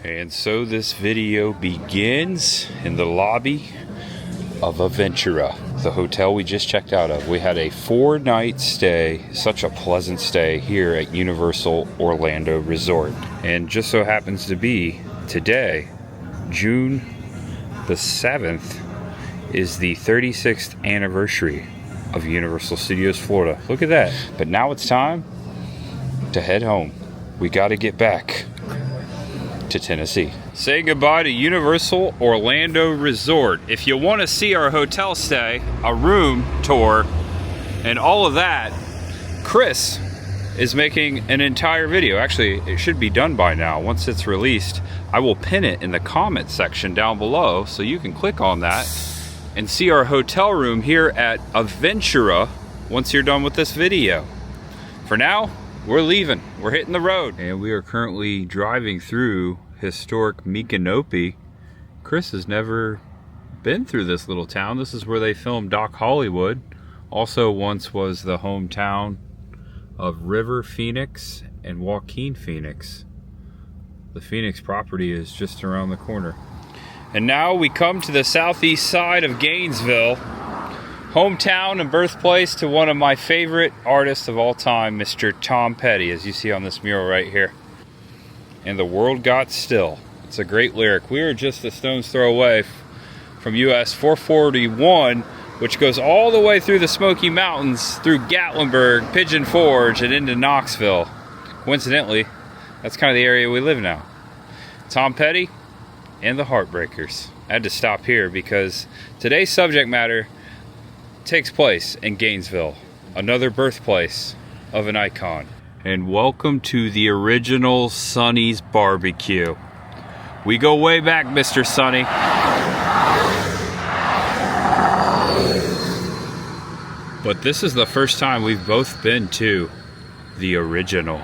And so this video begins in the lobby of Aventura, the hotel we just checked out of. We had a 4-night stay, such a pleasant stay here at Universal Orlando Resort. And just so happens to be today, June the 7th, is the 36th anniversary of Universal Studios Florida. Look at that. But now it's time to head home. We got to get back to Tennessee. Say goodbye to Universal Orlando Resort. If you want to see our hotel stay, a room tour, and all of that, Chris is making an entire video. Actually, it should be done by now. Once it's released, I will pin it in the comment section down below so you can click on that and see our hotel room here at Aventura once you're done with this video. For now, we're leaving. We're hitting the road. And we are currently driving through historic Micanopy. Chris has never been through this little town. This is where they filmed Doc Hollywood. Also once was the hometown of River Phoenix and Joaquin Phoenix. The Phoenix property is just around the corner. And now we come to the southeast side of Gainesville, hometown and birthplace to one of my favorite artists of all time, Mr. Tom Petty, as you see on this mural right here. And the world got still. It's a great lyric. We were just a stone's throw away from US 441, which goes all the way through the Smoky Mountains, through Gatlinburg, Pigeon Forge, and into Knoxville. Coincidentally, that's kind of the area we live now. Tom Petty and the Heartbreakers. I had to stop here because today's subject matter takes place in Gainesville, another birthplace of an icon. And welcome to the original Sonny's BBQ. We go way back, Mr. Sonny. But this is the first time we've both been to the original.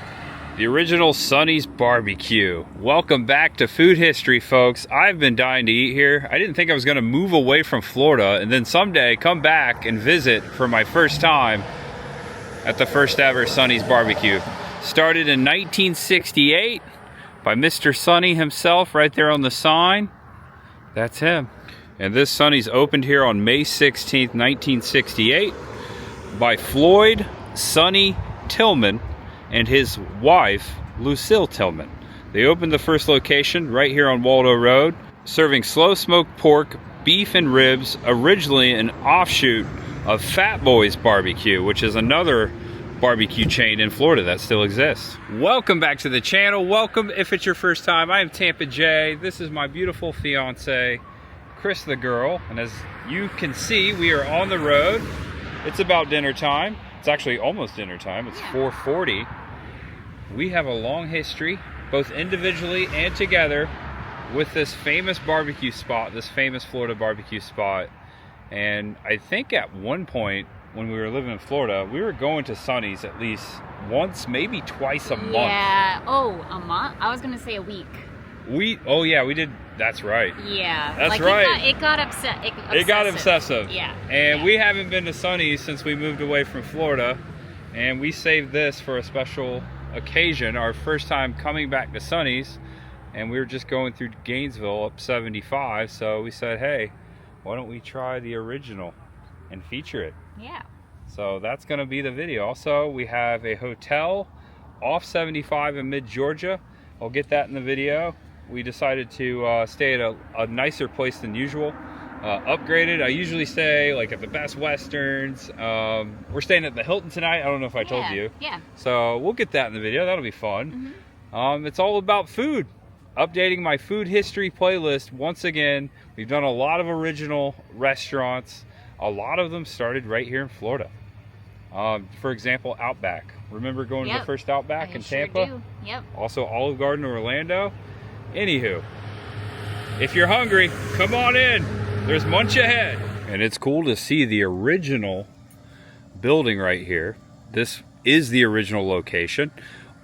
The original Sonny's BBQ. Welcome back to food history, folks. I've been dying to eat here. I didn't think I was going to move away from Florida and then someday come back and visit for my first time at the first ever Sonny's BBQ. Started in 1968 by Mr. Sonny himself right there on the sign. That's him. And this Sonny's opened here on May 16th, 1968 by Floyd Sonny Tillman and his wife, Lucille Tillman. They opened the first location right here on Waldo Road, serving slow smoked pork, beef and ribs, originally an offshoot of Fat Boys BBQ, which is another barbecue chain in Florida that still exists. Welcome back to the channel. Welcome if it's your first time. I am Tampa J. This is my beautiful fiance, Chris the girl. And as you can see, we are on the road. It's about dinner time. It's actually almost dinner time. It's 4:40. We have a long history, both individually and together, with this famous barbecue spot, this famous Florida barbecue spot. And I think at one point when we were living in Florida, we were going to Sonny's at least once, maybe twice a month. Yeah. Oh, a month? I was going to say a week. Oh yeah, we did. That's right. Yeah. That's right. It got It got obsessive. Yeah. And we haven't been to Sonny's since we moved away from Florida. And we saved this for a special occasion, our first time coming back to Sonny's. And we were just going through Gainesville up 75. So we said, hey, why don't we try the original and feature it? Yeah. So that's going to be the video. Also, we have a hotel off 75 in mid-Georgia. I'll get that in the video. We decided to stay at a nicer place than usual. Upgraded. I usually stay like at the Best Westerns. We're staying at the Hilton tonight. I don't know if I told you. Yeah. So we'll get that in the video. That'll be fun. It's all about food. Updating my food history playlist once again. We've done a lot of original restaurants. A lot of them started right here in Florida. For example, Outback. Remember going to the first Outback in Tampa? Sure do. Yep. Also Olive Garden, Orlando. Anywho, if you're hungry, come on in. There's Munch Ahead. And it's cool to see the original building right here. This is the original location.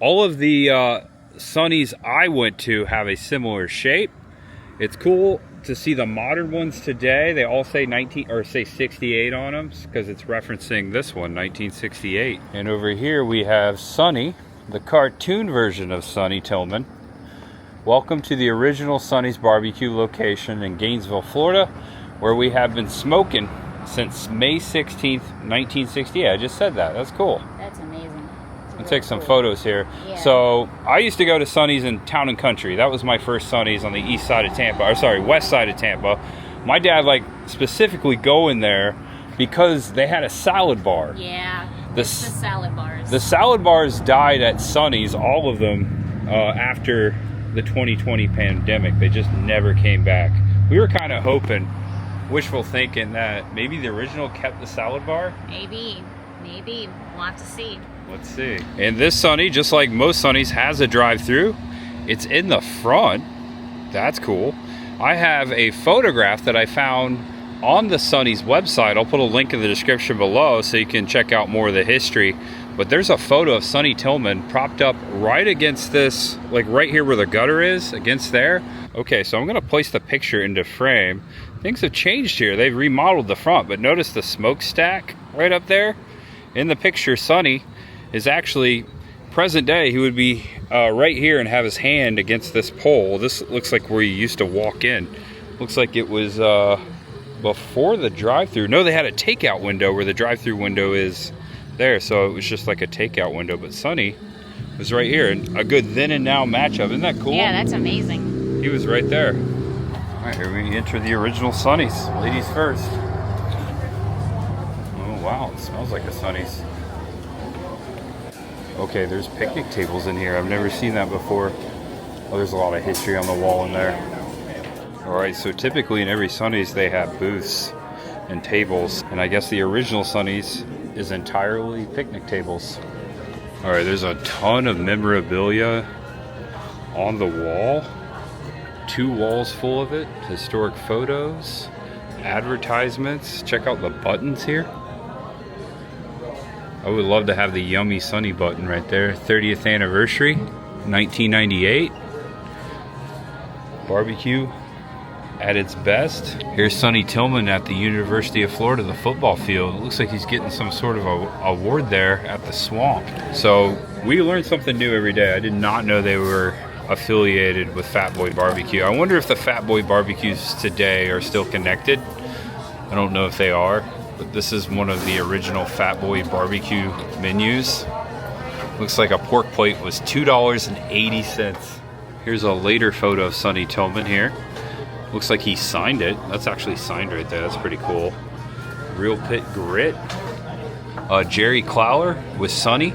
All of the Sonny's I went to have a similar shape. It's cool to see the modern ones today. They all say 68 on them because it's referencing this one, 1968. And over here we have Sonny, the cartoon version of Sonny Tillman, Welcome to the original Sonny's Barbecue location in Gainesville, Florida, where we have been smoking since May 16th, 1960. Yeah, I just said that. That's cool. That's amazing. I'll take some photos here. Yeah. So I used to go to Sonny's in Town and Country. That was my first Sonny's on the east side of Tampa, or sorry, west side of Tampa. My dad specifically going there because they had a salad bar. Yeah, the salad bars. The salad bars died at Sonny's, all of them, after the 2020 pandemic. They just never came back. We were kind of hoping, wishful thinking, that maybe the original kept the salad bar. Maybe. We'll have to see. Let's see. And this Sonny, just like most Sonny's, has a drive-through. It's in the front. That's cool. I have a photograph that I found on the Sonny's website. I'll put a link in the description below so you can check out more of the history. But there's a photo of Sonny Tillman propped up right against this, like right here where the gutter is, against there. Okay, so I'm gonna place the picture into frame. Things have changed here. They've remodeled the front, but notice the smokestack right up there. In the picture, Sonny is actually, present day, he would be right here and have his hand against this pole. This looks like where you used to walk in. Looks like it was before the drive-through. No, they had a takeout window where the drive-through window is there, so it was just like a takeout window. But Sonny was right here, and a good then and now matchup. Isn't that cool? Yeah, that's amazing. He was right there. All right, here we enter the original Sonny's. Ladies first. Oh wow, it smells like a Sonny's. Okay, there's picnic tables in here. I've never seen that before. Oh, there's a lot of history on the wall in there. All right, so typically in every Sonny's they have booths and tables, and I guess the original Sonny's is entirely picnic tables. All right, there's a ton of memorabilia on the wall. 2 walls full of it. Historic photos, advertisements. Check out the buttons here. I would love to have the Yummy Sonny button right there. 30th anniversary, 1998. Barbecue at its best. Here's Sonny Tillman at the University of Florida, the football field. It looks like he's getting some sort of a award there at the Swamp. So we learn something new every day. I did not know they were affiliated with Fat Boy Barbecue. I wonder if the Fat Boy Barbecues today are still connected. I don't know if they are, but this is one of the original Fat Boy Barbecue menus. Looks like a pork plate was $2.80. Here's a later photo of Sonny Tillman here. Looks like he signed it. That's actually signed right there. That's pretty cool. Real Pit Grit. Jerry Clowler with Sonny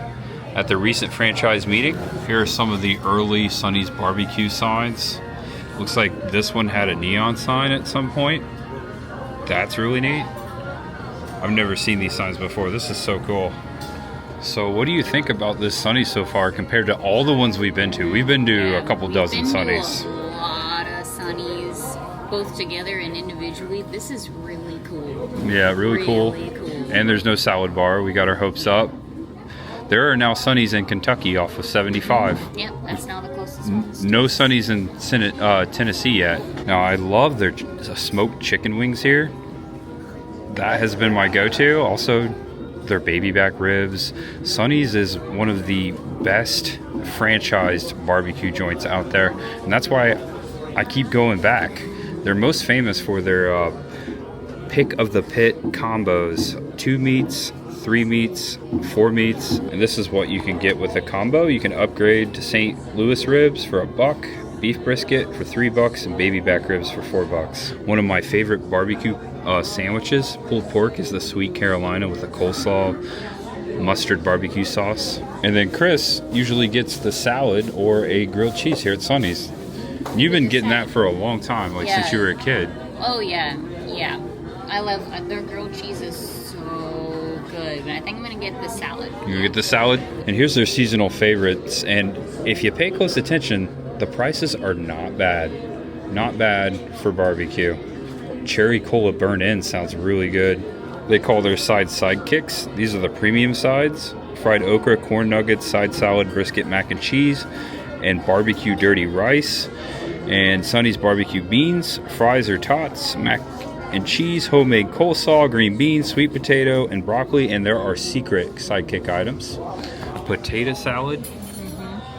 at the recent franchise meeting. Here are some of the early Sonny's barbecue signs. Looks like this one had a neon sign at some point. That's really neat. I've never seen these signs before. This is so cool. So what do you think about this Sonny's so far compared to all the ones we've been to? We've been to a couple dozen Sonny's. A lot of Sonny's, both together and individually. This is really cool. Yeah, really cool. And there's no salad bar. We got our hopes up. There are now Sonny's in Kentucky off of 75. Yep, that's now the closest one. No Sonny's in Tennessee yet. Now I love their smoked chicken wings here. That has been my go-to. Also, their baby back ribs. Sonny's is one of the best franchised barbecue joints out there, and that's why I keep going back. They're most famous for their pick of the pit combos: 2 meats, 3 meats, 4 meats, and this is what you can get with a combo. You can upgrade to St. Louis ribs for $1, beef brisket for $3, and baby back ribs for $4. One of my favorite barbecue sandwiches, pulled pork, is the Sweet Carolina with a coleslaw, mustard barbecue sauce. And then Chris usually gets the salad or a grilled cheese here at Sonny's. You've been getting that for a long time, since you were a kid. Oh yeah. I love their grilled cheese is so good. But I think I'm gonna get the salad. You're gonna get the salad? And here's their seasonal favorites. And if you pay close attention, the prices are not bad. Not bad for barbecue. Cherry Cola Burn-In sounds really good. They call their sides sidekicks. These are the premium sides. Fried okra, corn nuggets, side salad, brisket, mac and cheese, and barbecue dirty rice. And Sonny's barbecue beans, fries or tots, mac and cheese, homemade coleslaw, green beans, sweet potato, and broccoli. And there are secret sidekick items. Potato salad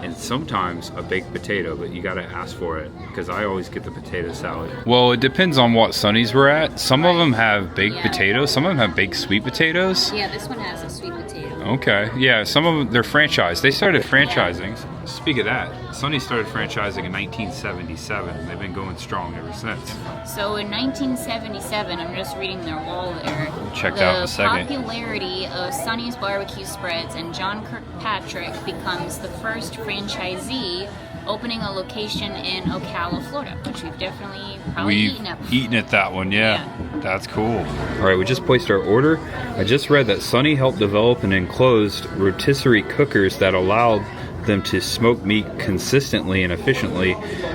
and sometimes a baked potato, but you gotta ask for it because I always get the potato salad. Well, it depends on what Sonny's we're at. Some of them have baked potatoes, some of them have baked sweet potatoes. Yeah, this one has a sweet potato. Okay, yeah, some of them, they're franchised. They started franchising. Speak of that, Sonny started franchising in 1977. They've been going strong ever since. So in 1977, I'm just reading their wall there. Checked out in a second. The popularity of Sonny's barbecue spreads, and John Kirkpatrick becomes the first franchisee, opening a location in Ocala, Florida, which we've definitely probably eaten at before. Eaten at that one, yeah. That's cool. All right, we just placed our order. I just read that Sonny helped develop an enclosed rotisserie cookers that allowed them to smoke meat consistently and efficiently,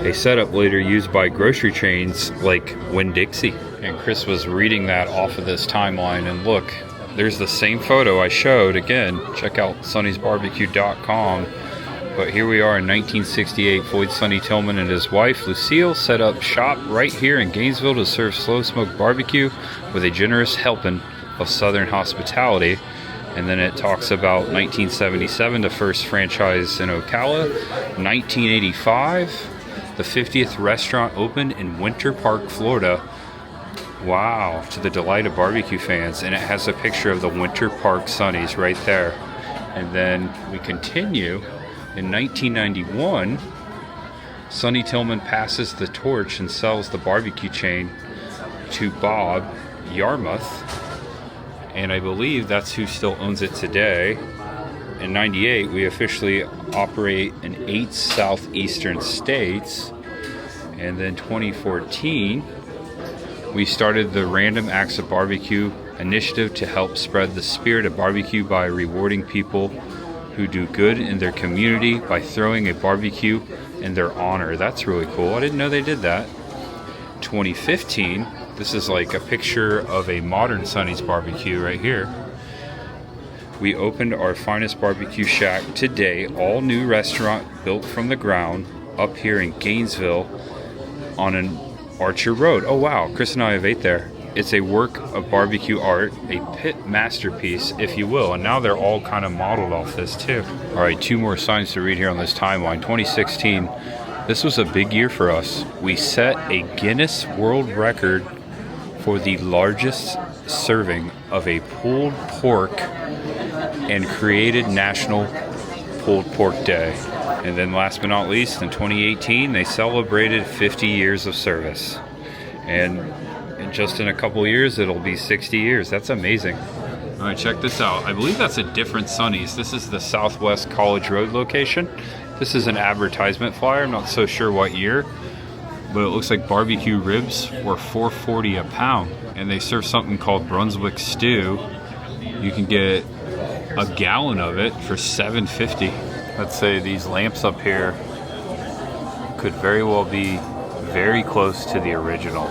a setup later used by grocery chains like Winn-Dixie. And Chris was reading that off of this timeline, and look, there's the same photo I showed. Again, check out sonnysbarbecue.com. But here we are in 1968. Floyd Sonny Tillman and his wife Lucille set up shop right here in Gainesville to serve slow smoked barbecue with a generous helping of Southern hospitality. And then it talks about 1977, the first franchise in Ocala. 1985, the 50th restaurant opened in Winter Park, Florida. Wow, to the delight of barbecue fans. And it has a picture of the Winter Park Sonny's right there. And then we continue. In 1991, Sonny Tillman passes the torch and sells the barbecue chain to Bob Yarmouth. And I believe that's who still owns it today. In 98, we officially operate in 8 southeastern states. And then 2014, we started the Random Acts of Barbecue initiative to help spread the spirit of barbecue by rewarding people who do good in their community by throwing a barbecue in their honor. That's really cool. I didn't know they did that. 2015, this is like a picture of a modern Sonny's barbecue right here. We opened our finest barbecue shack today, all new restaurant built from the ground up here in Gainesville on an Archer Road. Oh wow, Chris and I have ate there. It's a work of barbecue art, a pit masterpiece, if you will. And now they're all kind of modeled off this too. All right, 2 more signs to read here on this timeline. 2016, this was a big year for us. We set a Guinness World Record for the largest serving of a pulled pork and created National Pulled Pork Day. And then last but not least, in 2018, they celebrated 50 years of service. And just in a couple years, it'll be 60 years. That's amazing. All right, check this out. I believe that's a different Sonny's. This is the Southwest College Road location. This is an advertisement flyer. I'm not so sure what year, but it looks like barbecue ribs were $4.40 a pound. And they serve something called Brunswick stew. You can get a gallon of it for $7.50. Let's say these lamps up here could very well be very close to the original.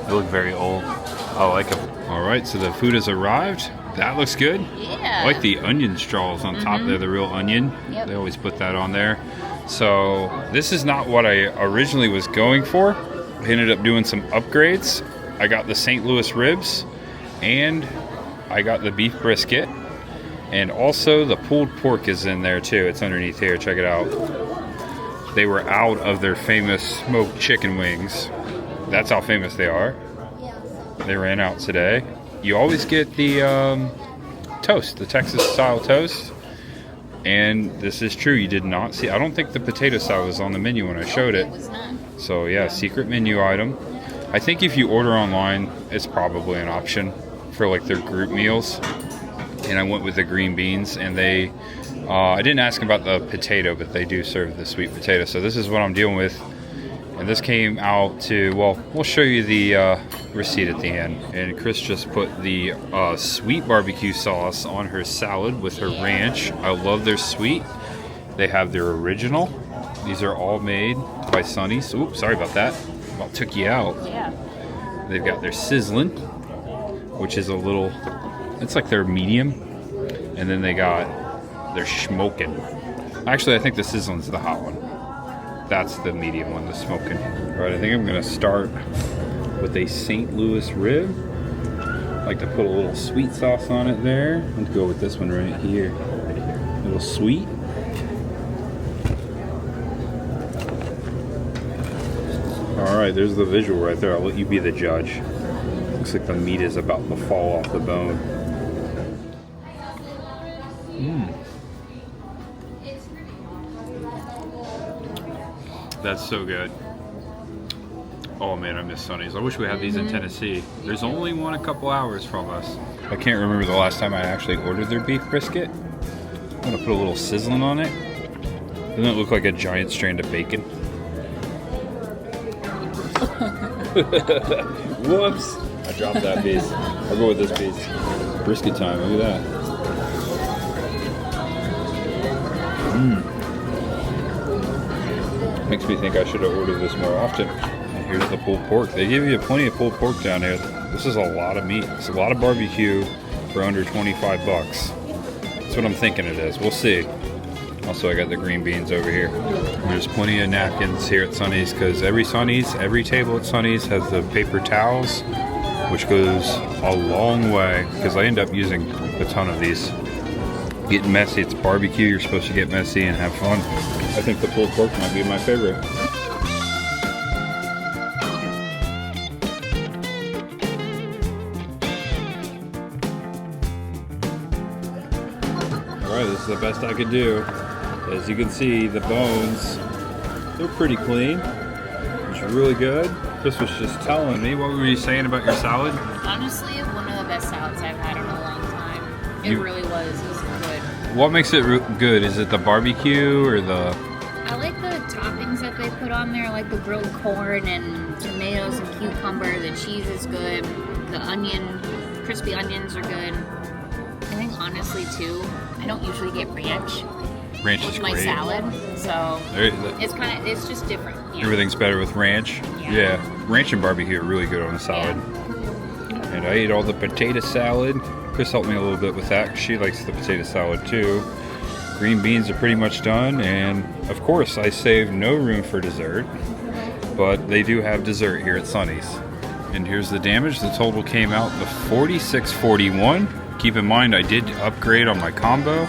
They look very old. I like them. All right, so the food has arrived. That looks good. Yeah. I like the onion straws on top there, the real onion. Yep. They always put that on there. So this is not what I originally was going for. I ended up doing some upgrades. I got the St. Louis ribs, and I got the beef brisket, and also the pulled pork is in there too. It's underneath here. Check it out. They were out of their famous smoked chicken wings. That's how famous they are. They ran out today. You always get the toast, the Texas style toast. And this is true, you did not see, I don't think the potato salad was on the menu when I showed it. It was not. So yeah, secret menu item. I think if you order online, it's probably an option for like their group meals. And I went with the green beans, and they, I didn't ask about the potato, but they do serve the sweet potato. So this is what I'm dealing with. And this came out to, well, we'll show you the receipt at the end. And Chris just put the sweet barbecue sauce on her salad with her ranch. I love their sweet. They have their original. These are all made by Sonny's. Oops, sorry about that. About took you out. Yeah. They've got their sizzling, which is a little, it's like their medium. And then they got their smoking. Actually, I think the sizzling's the hot one. That's the medium one, the smoking. All right, I think I'm gonna start with a St. Louis rib. I like to put a little sweet sauce on it there. I'm gonna go with this one right here. A little sweet. Alright, there's the visual right there. I'll let you be the judge. Looks like the meat is about to fall off the bone. That's so good. Oh man, I miss Sonny's. I wish we had these in Tennessee. There's only one a couple hours from us. I can't remember the last time I actually ordered their beef brisket. I'm gonna put a little sizzling on it. Doesn't it look like a giant strand of bacon? Whoops! I dropped that piece. I'll go with this piece. Brisket time, look at that. Makes me think I should have ordered this more often. And here's the pulled pork. They give you plenty of pulled pork down here. This is a lot of meat. It's a lot of barbecue for under 25 bucks. That's what I'm thinking it is. We'll see. Also, I got the green beans over here. There's plenty of napkins here at Sonny's because every table at Sonny's has the paper towels, which goes a long way because I end up using a ton of these. Getting messy, it's barbecue, you're supposed to get messy and have fun. I think the pulled pork might be my favorite. Alright, this is the best I could do. As you can see, the bones, they're pretty clean, which is really good. Chris was just telling me, what were you saying about your salad? Honestly, one of the best salads I've had in a long time. It really was. It was good. What makes it good? Is it the barbecue or the... I like the toppings that they put on there, like the grilled corn and tomatoes and cucumber. The cheese is good. The crispy onions are good. I think honestly too, I don't usually get ranch. Ranch is with my great. salad, so it's just different. You know? Everything's better with ranch. Yeah, ranch and barbecue are really good on a salad. Yeah. And I ate all the potato salad. Chris helped me a little bit with that. She likes the potato salad too. Green beans are pretty much done, and of course I saved no room for dessert, but they do have dessert here at Sonny's. And here's the damage. The total came out to $46.41. Keep in mind I did upgrade on my combo.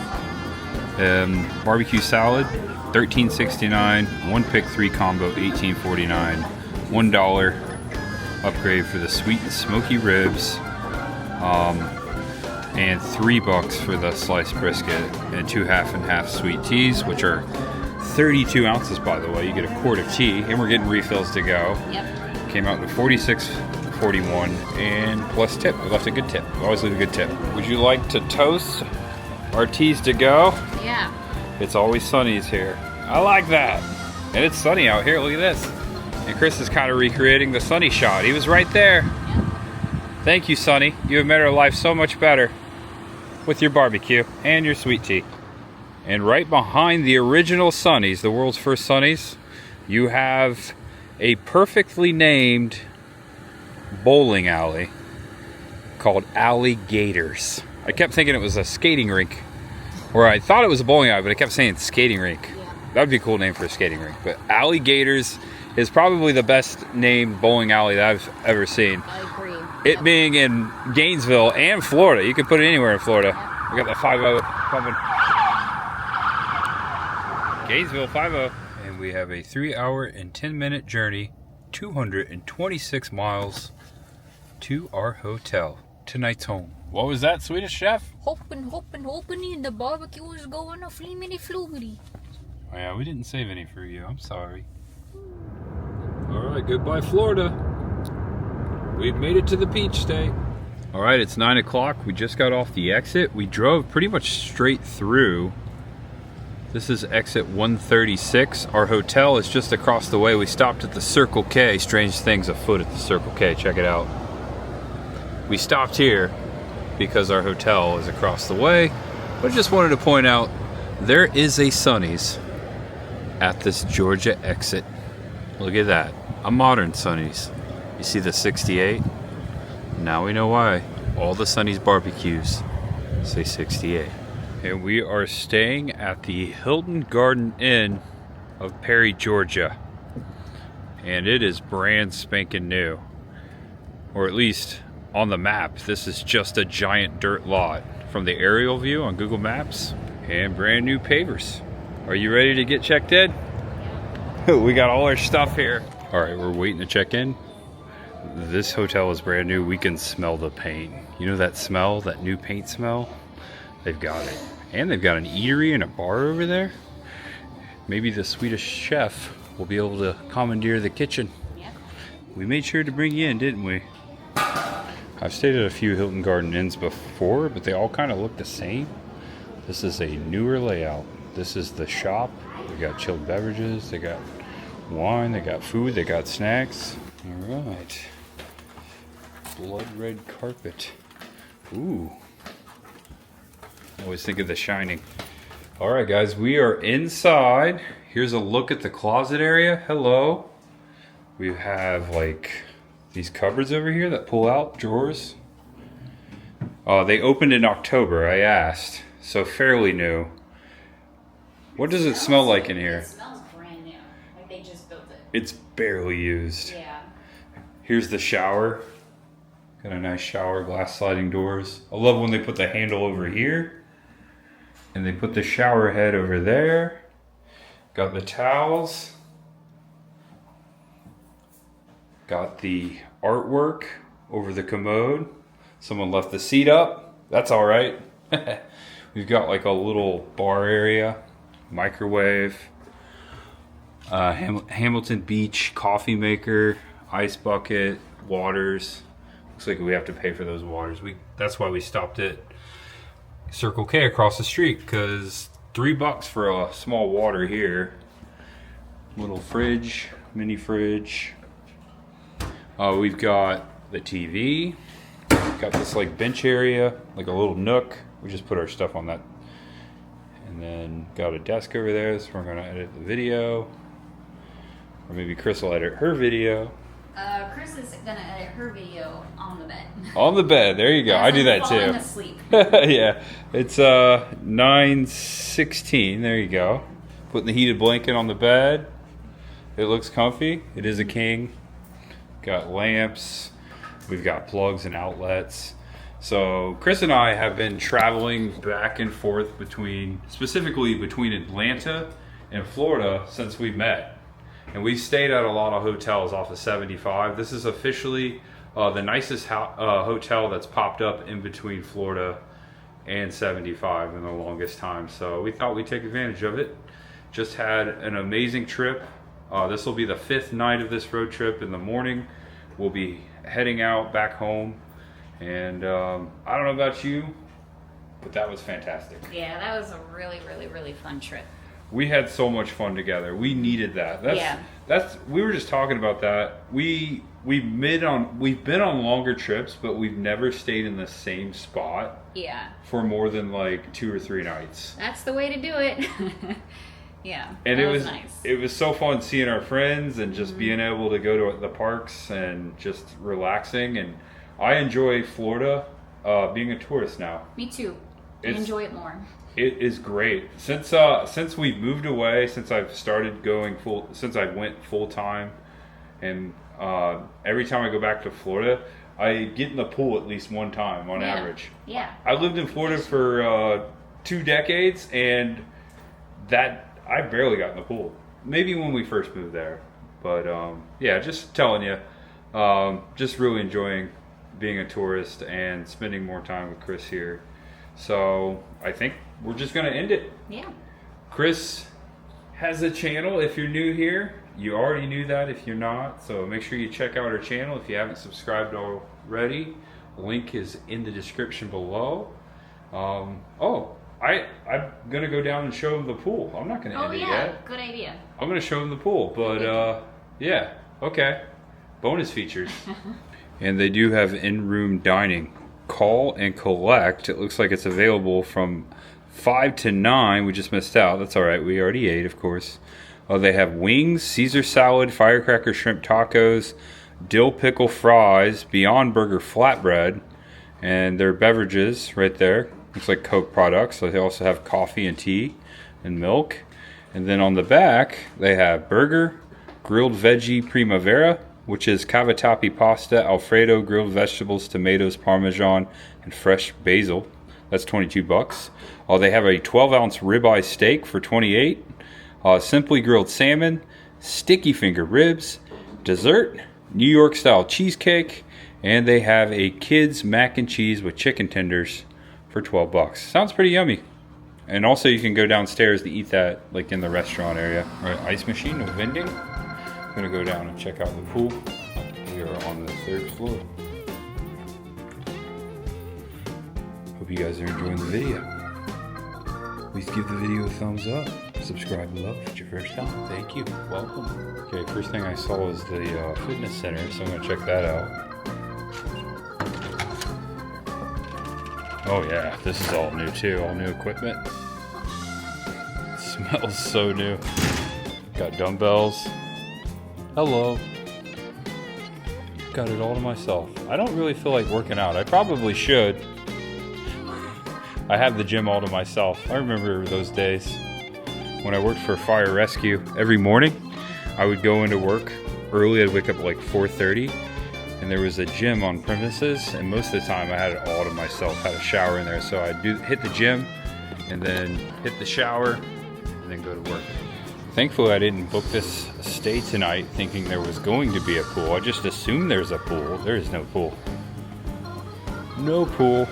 Barbecue salad, $13.69. One pick 3 combo, $18.49. $1 upgrade for the sweet and smoky ribs, and $3 for the sliced brisket, and 2 half and half sweet teas, which are 32 ounces by the way. You get a quart of tea, and we're getting refills to go. Yep. Came out to $46.41, and plus tip. We left a good tip. We always leave a good tip. Would you like to toast our teas to go? Yeah. It's always Sonny's here. I like that. And it's sunny out here. Look at this. And Chris is kind of recreating the Sonny shot. He was right there. Yeah. Thank you, Sonny. You have made our life so much better with your barbecue and your sweet tea. And right behind the original Sonny's, the world's first Sonny's, you have a perfectly named bowling alley called Alligators. I kept thinking it was a skating rink. Or I thought it was a bowling alley, but I kept saying skating rink. Yeah. That would be a cool name for a skating rink. But Alligators is probably the best named bowling alley that I've ever seen. I agree. It being in Gainesville and Florida. You can put it anywhere in Florida. We got that 5-0 coming. Gainesville 5-0. And we have a 3-hour and 10-minute journey, 226 miles to our hotel. Tonight's home. What was that, Swedish chef? Hoping, the barbecue is going a flimity-flumity. Oh, yeah, we didn't save any for you. I'm sorry. Alright, goodbye, Florida. We've made it to the beach state. Alright, it's 9 o'clock. We just got off the exit. We drove pretty much straight through. This is exit 136. Our hotel is just across the way. We stopped at the Circle K. Strange things afoot at the Circle K. Check it out. We stopped here because our hotel is across the way, but I just wanted to point out there is a Sonny's at this Georgia exit. Look at that, a modern Sonny's. You see the 68? Now we know why all the Sonny's barbecues say 68. And we are staying at the Hilton Garden Inn of Perry, Georgia, and it is brand spanking new, or at least on the map. This is just a giant dirt lot from the aerial view on Google Maps, and brand new pavers. Are you ready to get checked in? We got all our stuff here. All right, we're waiting to check in. This hotel is brand new. We can smell the paint. You know that smell, that new paint smell? They've got it. And they've got an eatery and a bar over there. Maybe the Swedish chef will be able to commandeer the kitchen. Yep. We made sure to bring you in, didn't we? I've stayed at a few Hilton Garden Inns before, but they all kind of look the same. This is a newer layout. This is the shop. They got chilled beverages, they got wine, they got food, they got snacks. All right. Blood red carpet. Ooh. I always think of The Shining. All right, guys, we are inside. Here's a look at the closet area. Hello. We have like these cupboards over here that pull out, drawers. They opened in October, I asked. So fairly new. What does it smell like in here? It smells brand new. Like they just built it. It's barely used. Yeah. Here's the shower. Got a nice shower, glass sliding doors. I love when they put the handle over here. And they put the shower head over there. Got the towels. Got the artwork over the commode. Someone left the seat up. That's all right. We've got like a little bar area. Microwave, Hamilton Beach coffee maker, ice bucket, waters. Looks like we have to pay for those waters. That's why we stopped at Circle K across the street, because $3 for a small water here. Little fridge, mini fridge. We've got the TV. Got this like bench area, like a little nook. We just put our stuff on that. And then got a desk over there, so we're gonna edit the video. Or maybe Chris will edit her video. Chris is gonna edit her video on the bed. On the bed, there you go. I do that falling too. Asleep. Yeah, it's 9:16. There you go. Putting the heated blanket on the bed. It looks comfy. It is a king. Got lamps. We've got plugs and outlets. So Chris and I have been traveling back and forth specifically between Atlanta and Florida since we met. And we've stayed at a lot of hotels off of 75. This is officially the nicest hotel that's popped up in between Florida and 75 in the longest time. So we thought we'd take advantage of it. Just had an amazing trip. This will be the 5th night of this road trip. In the morning, we'll be heading out back home. And I don't know about you, but that was fantastic. Yeah, that was a really, really, really fun trip. We had so much fun together. We needed that. We were just talking about that. We've been on longer trips, but we've never stayed in the same spot. Yeah. For more than like 2 or 3 nights. That's the way to do it. Yeah. And it was nice. It was so fun seeing our friends and just being able to go to the parks and just relaxing. And I enjoy Florida, being a tourist now. Me too. I enjoy it more. It is great. Since we've moved away, since I've started since I went full time, and every time I go back to Florida, I get in the pool at least one time on average. Yeah. I lived in Florida for 2 decades, and I barely got in the pool. Maybe when we first moved there, but yeah, just telling you, just really enjoying being a tourist and spending more time with Chris here. So I think we're just gonna end it. Yeah. Chris has a channel. If you're new here, you already knew that. If you're not, so make sure you check out her channel. If you haven't subscribed already, link is in the description below. I'm gonna go down and show him the pool. I'm not gonna end it yet. Good idea. I'm gonna show him the pool, but yeah, okay. Bonus features. And they do have in-room dining. Call and collect. It looks like it's available from 5 to 9. We just missed out. That's all right. We already ate, of course. They have wings, Caesar salad, firecracker shrimp tacos, dill pickle fries, Beyond Burger flatbread, and their beverages right there. Looks like Coke products. So they also have coffee and tea and milk. And then on the back, they have burger, grilled veggie primavera, which is cavatappi pasta, Alfredo, grilled vegetables, tomatoes, Parmesan, and fresh basil. That's $22. They have a 12-ounce ribeye steak for $28. Simply grilled salmon, sticky finger ribs, dessert, New York style cheesecake, and they have a kids mac and cheese with chicken tenders for 12 bucks. Sounds pretty yummy. And also you can go downstairs to eat that like in the restaurant area. All right, ice machine, no vending. I'm gonna go down and check out the pool. We are on the 3rd floor. Hope you guys are enjoying the video. Please give the video a thumbs up. Subscribe below if it's your first time. Thank you. Welcome. Okay, first thing I saw was the fitness center, so I'm gonna check that out. Oh yeah, this is all new too. All new equipment. It smells so new. Got dumbbells. Hello. Got it all to myself. I don't really feel like working out. I probably should. I have the gym all to myself. I remember those days when I worked for fire rescue. Every morning I would go into work early. I'd wake up at like 4:30 and there was a gym on premises, and most of the time I had it all to myself. Had a shower in there, so I'd hit the gym and then hit the shower and then go to work. Thankfully I didn't book this stay tonight thinking there was going to be a pool. I just assumed there's a pool. There is no pool. No pool.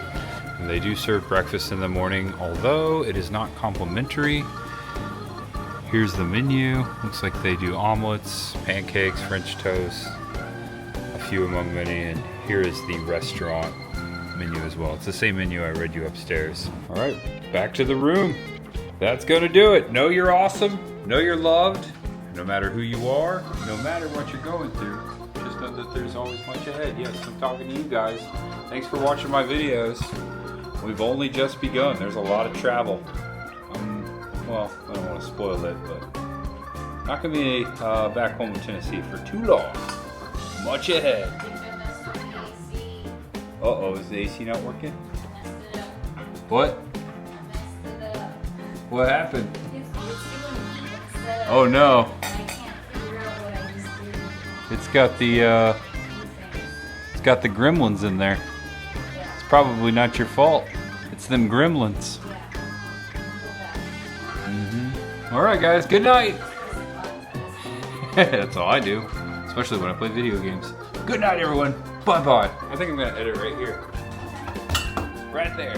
And they do serve breakfast in the morning, although it is not complimentary. Here's the menu. Looks like they do omelets, pancakes, French toast, a few among many, and here is the restaurant menu as well. It's the same menu I read you upstairs. All right, back to the room. That's gonna do it. Know you're awesome, know you're loved, no matter who you are, no matter what you're going through. Just know that there's always much ahead. Yes, I'm talking to you guys. Thanks for watching my videos. We've only just begun. There's a lot of travel. Well, I don't want to spoil it, but not going to be back home in Tennessee for too long. Much ahead. Uh-oh, is the AC not working? What? What happened? Oh no. It's got the gremlins in there. It's probably not your fault. It's them gremlins. Alright guys, good night. That's all I do, especially when I play video games. Good night everyone. Bye bye. I think I'm gonna edit right here. Right there.